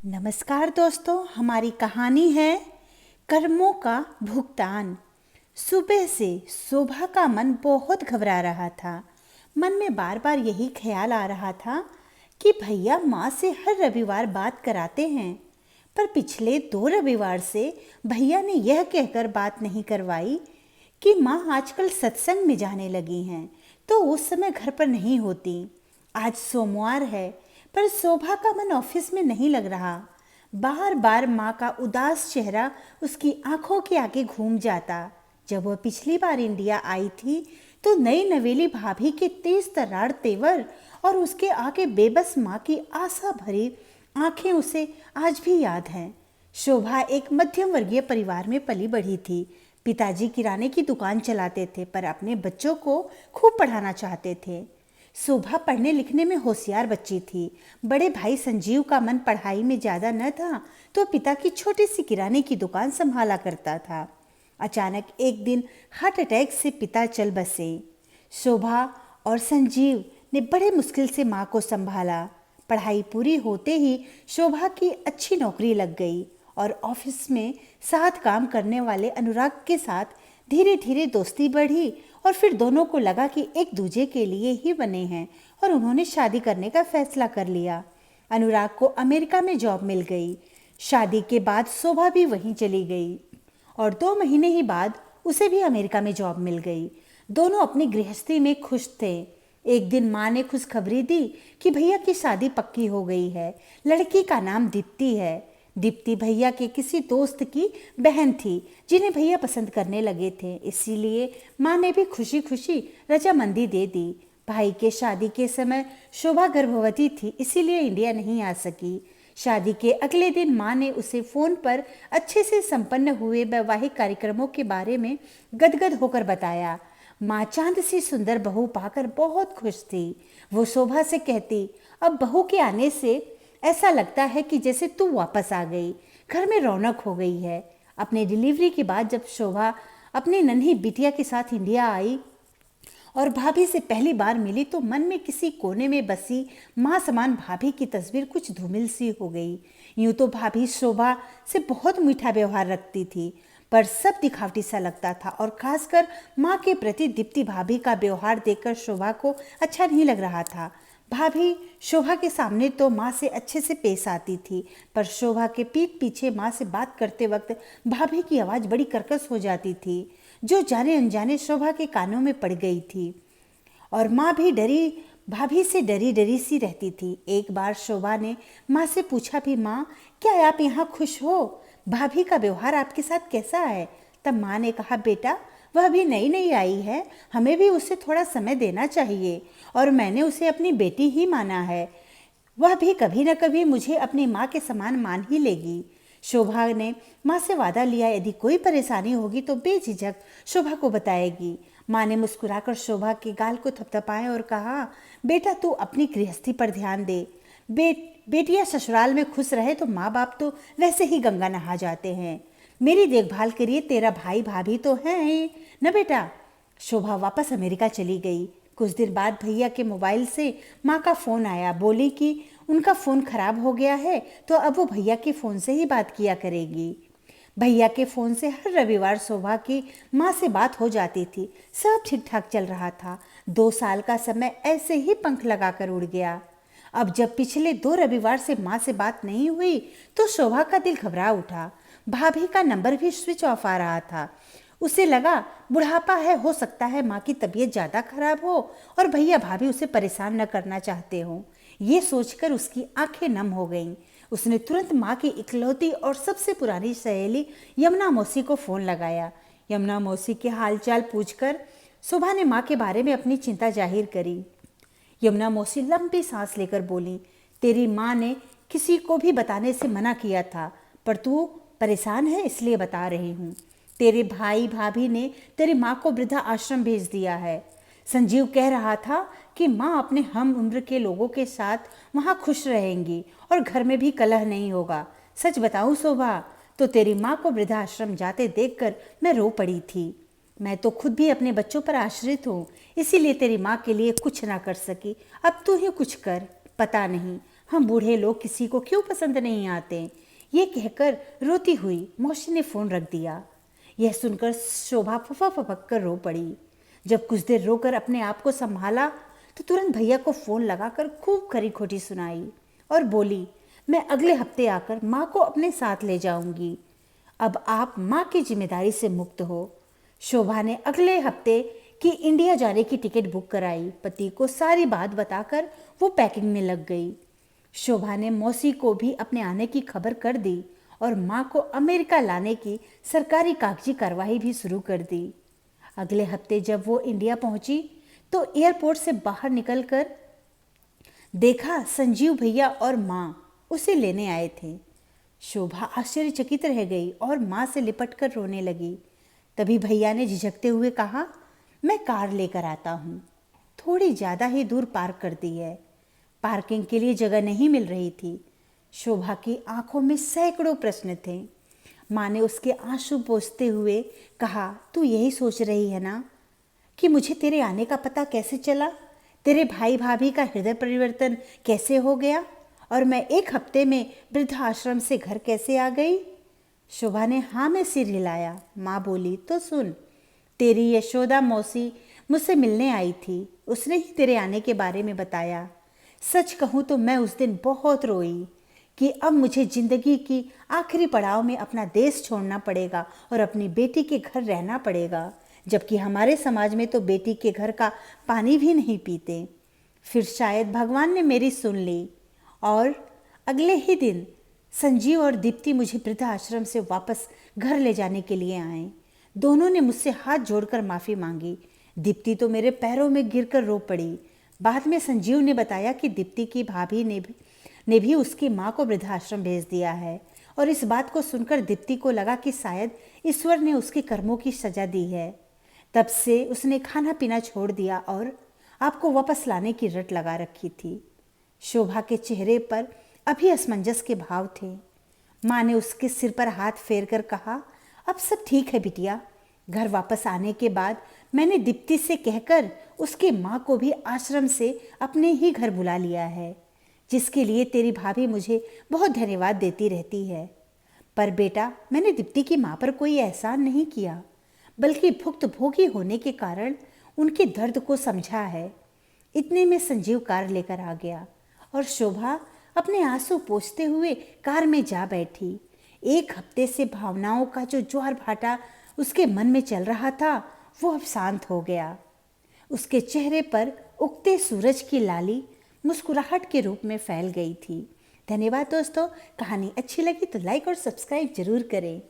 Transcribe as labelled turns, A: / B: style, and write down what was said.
A: नमस्कार दोस्तों, हमारी कहानी है कर्मों का भुगतान। सुबह से शोभा का मन बहुत घबरा रहा था। मन में बार बार यही ख्याल आ रहा था कि भैया माँ से हर रविवार बात कराते हैं, पर पिछले 2 रविवार से भैया ने यह कहकर बात नहीं करवाई कि माँ आजकल सत्संग में जाने लगी हैं, तो उस समय घर पर नहीं होती। आज सोमवार है, पर शोभा का मन ऑफिस में नहीं लग रहा। बार बार माँ का उदास चेहरा उसकी आंखों के आगे घूम जाता। जब वह पिछली बार इंडिया आई थी तो नई नवेली भाभी के तेज तर्रार तेवर और उसके आगे बेबस माँ की आशा भरी आंखें उसे आज भी याद हैं। शोभा एक मध्यम वर्गीय परिवार में पली बढ़ी थी। पिताजी किराने की दुकान चलाते थे, पर अपने बच्चों को खूब पढ़ाना चाहते थे। शोभा पढ़ने लिखने में होशियार बच्ची थी। बड़े भाई संजीव का मन पढ़ाई में ज़्यादा न था, तो पिता की छोटी सी किराने की दुकान संभाला करता था। अचानक एक दिन हार्ट अटैक से पिता चल बसे। शोभा और संजीव ने बड़े मुश्किल से माँ को संभाला। पढ़ाई पूरी होते ही शोभा की अच्छी नौकरी लग गई और ऑफिस में साथ काम करने वाले अनुराग के साथ धीरे धीरे दोस्ती बढ़ी और फिर दोनों को लगा कि एक दूजे के लिए ही बने हैं और उन्होंने शादी करने का फैसला कर लिया। अनुराग को अमेरिका में जॉब मिल गई। शादी के बाद शोभा भी वहीं चली गई और 2 महीने ही बाद उसे भी अमेरिका में जॉब मिल गई। दोनों अपनी गृहस्थी में खुश थे। एक दिन माँ ने खुशखबरी दी कि भैया की शादी पक्की हो गई है। लड़की का नाम दीप्ति है। दीप्ति भैया के किसी दोस्त की बहन थी जिन्हें भैया पसंद करने लगे थे, इसीलिए माँ ने भी खुशी खुशी रजामंदी दे दी। भाई के शादी के समय शोभा गर्भवती थी, इसीलिए इंडिया नहीं आ सकी। शादी के अगले दिन माँ ने उसे फ़ोन पर अच्छे से संपन्न हुए वैवाहिक कार्यक्रमों के बारे में गदगद होकर बताया। माँ चांद सी सुंदर बहू पाकर बहुत खुश थी। वो शोभा से कहती, अब बहू के आने से ऐसा लगता है कि जैसे तू वापस आ गई। घर में रौनक हो गई है। अपने डिलीवरी के बाद जब शोभा अपनी नन्ही बिटिया के साथ इंडिया आई और भाभी से पहली बार मिली, तो मन में किसी कोने में बसी माँ समान भाभी की तस्वीर कुछ धूमिल सी हो गई। यूं तो भाभी शोभा से बहुत मीठा व्यवहार रखती थी, पर सब दिखावटी सा लगता था और खासकर माँ के प्रति दीप्ति भाभी का व्यवहार देखकर शोभा को अच्छा नहीं लग रहा था। भाभी शोभा के सामने तो माँ से अच्छे से पेश आती थी, पर शोभा के पीठ पीछे माँ से बात करते वक्त भाभी की आवाज़ बड़ी कर्कश हो जाती थी, जो जाने अनजाने शोभा के कानों में पड़ गई थी। और माँ भी भाभी से डरी डरी सी रहती थी। एक बार शोभा ने माँ से पूछा भी, माँ क्या आप यहाँ खुश हो? भाभी का व्यवहार आपके साथ कैसा है? तब माँ ने कहा, बेटा वह अभी नई नई आई है, हमें भी उसे थोड़ा समय देना चाहिए और मैंने उसे अपनी बेटी ही माना है। वह भी कभी न कभी मुझे अपनी माँ के समान मान ही लेगी। शोभा ने माँ से वादा लिया, यदि कोई परेशानी होगी तो बेझिझक शोभा को बताएगी। माँ ने मुस्कुराकर शोभा के गाल को थपथपाया और कहा, बेटा तू अपनी गृहस्थी पर ध्यान दे। बेटियां ससुराल में खुश रहे तो माँ बाप तो वैसे ही गंगा नहा जाते हैं। मेरी देखभाल करिए, तेरा भाई भाभी तो है ही न बेटा। शोभा वापस अमेरिका चली गई। कुछ दिन बाद भैया के मोबाइल से माँ का फ़ोन आया। बोली कि उनका फ़ोन खराब हो गया है, तो अब वो भैया के फ़ोन से ही बात किया करेगी। भैया के फ़ोन से हर रविवार शोभा की माँ से बात हो जाती थी। सब ठीक ठाक चल रहा था। 2 साल का समय ऐसे ही पंख लगाकर उड़ गया। अब जब पिछले 2 रविवार से माँ से बात नहीं हुई, तो शोभा का दिल घबरा उठा। भाभी का नंबर भी स्विच ऑफ आ रहा था। उसे लगा बुढ़ापा है, हो सकता है माँ की तबीयत ज़्यादा खराब हो और भैया भाभी उसे परेशान न करना चाहते हों। ये सोचकर उसकी आंखें नम हो गईं। उसने तुरंत माँ की इकलौती और सबसे पुरानी सहेली यमुना मौसी को फ़ोन लगाया। यमुना मौसी के हालचाल पूछकर शोभा ने माँ के बारे में अपनी चिंता जाहिर करी। यमुना मौसी लंबी सांस लेकर बोली, तेरी माँ ने किसी को भी बताने से मना किया था, पर तू परेशान है इसलिए बता रही हूँ। तेरे भाई भाभी ने तेरी माँ को वृद्धा आश्रम भेज दिया है। संजीव कह रहा था कि माँ अपने हम उम्र के लोगों के साथ वहाँ खुश रहेंगी और घर में भी कलह नहीं होगा। सच बताऊँ शोभा, तो तेरी माँ को वृद्धाश्रम जाते देखकर मैं रो पड़ी थी। मैं तो खुद भी अपने बच्चों पर आश्रित हूँ, इसीलिए तेरी माँ के लिए कुछ ना कर सकी। अब तू ही कुछ कर। पता नहीं हम बूढ़े लोग किसी को क्यों पसंद नहीं आते। ये कहकर रोती हुई मौसी ने फ़ोन रख दिया। यह सुनकर शोभा फपक कर रो पड़ी। जब कुछ देर रोकर अपने आप को संभाला तो तुरंत भैया को फ़ोन लगाकर खूब खरी खोटी सुनाई और बोली, मैं अगले हफ्ते आकर माँ को अपने साथ ले जाऊंगी। अब आप माँ की जिम्मेदारी से मुक्त हो। शोभा ने अगले हफ्ते की इंडिया जाने की टिकट बुक कराई। पति को सारी बात बताकर वो पैकिंग में लग गई। शोभा ने मौसी को भी अपने आने की खबर कर दी और माँ को अमेरिका लाने की सरकारी कागजी कार्रवाई भी शुरू कर दी। अगले हफ्ते जब वो इंडिया पहुंची तो एयरपोर्ट से बाहर निकलकर देखा संजीव भैया और माँ उसे लेने आए थे। शोभा आश्चर्यचकित रह गई और माँ से लिपटकर रोने लगी। तभी भैया ने झिझकते हुए कहा, मैं कार लेकर आता हूँ, थोड़ी ज़्यादा ही दूर पार्क कर दी है। पार्किंग के लिए जगह नहीं मिल रही थी। शोभा की आंखों में सैकड़ों प्रश्न थे। माँ ने उसके आंसू पोंछते हुए कहा, तू यही सोच रही है ना कि मुझे तेरे आने का पता कैसे चला, तेरे भाई भाभी का हृदय परिवर्तन कैसे हो गया और मैं एक हफ्ते में वृद्धाश्रम से घर कैसे आ गई। शोभा ने हाँ में सिर हिलाया। माँ बोली, तो सुन, तेरी यशोदा मौसी मुझसे मिलने आई थी, उसने ही तेरे आने के बारे में बताया। सच कहूँ तो मैं उस दिन बहुत रोई कि अब मुझे जिंदगी की आखिरी पड़ाव में अपना देश छोड़ना पड़ेगा और अपनी बेटी के घर रहना पड़ेगा, जबकि हमारे समाज में तो बेटी के घर का पानी भी नहीं पीते। फिर शायद भगवान ने मेरी सुन ली और अगले ही दिन संजीव और दीप्ति मुझे वृद्धाश्रम से वापस घर ले जाने के लिए आए। दोनों ने मुझसे हाथ जोड़कर माफ़ी मांगी। दीप्ति तो मेरे पैरों में गिरकर रो पड़ी। बाद में संजीव ने बताया कि दीप्ति की भाभी ने भी उसकी माँ को वृद्धाश्रम भेज दिया है और इस बात को सुनकर दीप्ति को लगा कि शायद ईश्वर ने उसके कर्मों की सजा दी है। तब से उसने खाना पीना छोड़ दिया और आपको वापस लाने की रट लगा रखी थी। शोभा के चेहरे पर अभी असमंजस के भाव थे। माँ ने उसके सिर पर हाथ फेर कर कहा, अब सब ठीक है बिटिया। घर वापस आने के बाद मैंने दीप्ति से कहकर उसकी माँ को भी आश्रम से अपने ही घर बुला लिया है, जिसके लिए तेरी भाभी मुझे बहुत धन्यवाद देती रहती है। पर बेटा, मैंने दीप्ति की माँ पर कोई एहसान नहीं किया, बल्कि भुक्तभोगी होने के कारण उनके दर्द को समझा है। इतने में संजीव कार लेकर आ गया और शोभा अपने आंसू पोंछते हुए कार में जा बैठी। एक हफ्ते से भावनाओं का जो ज्वार भाटा उसके मन में चल रहा था वो अब शांत हो गया। उसके चेहरे पर उगते सूरज की लाली मुस्कुराहट के रूप में फैल गई थी। धन्यवाद दोस्तों। कहानी अच्छी लगी तो लाइक और सब्सक्राइब जरूर करें।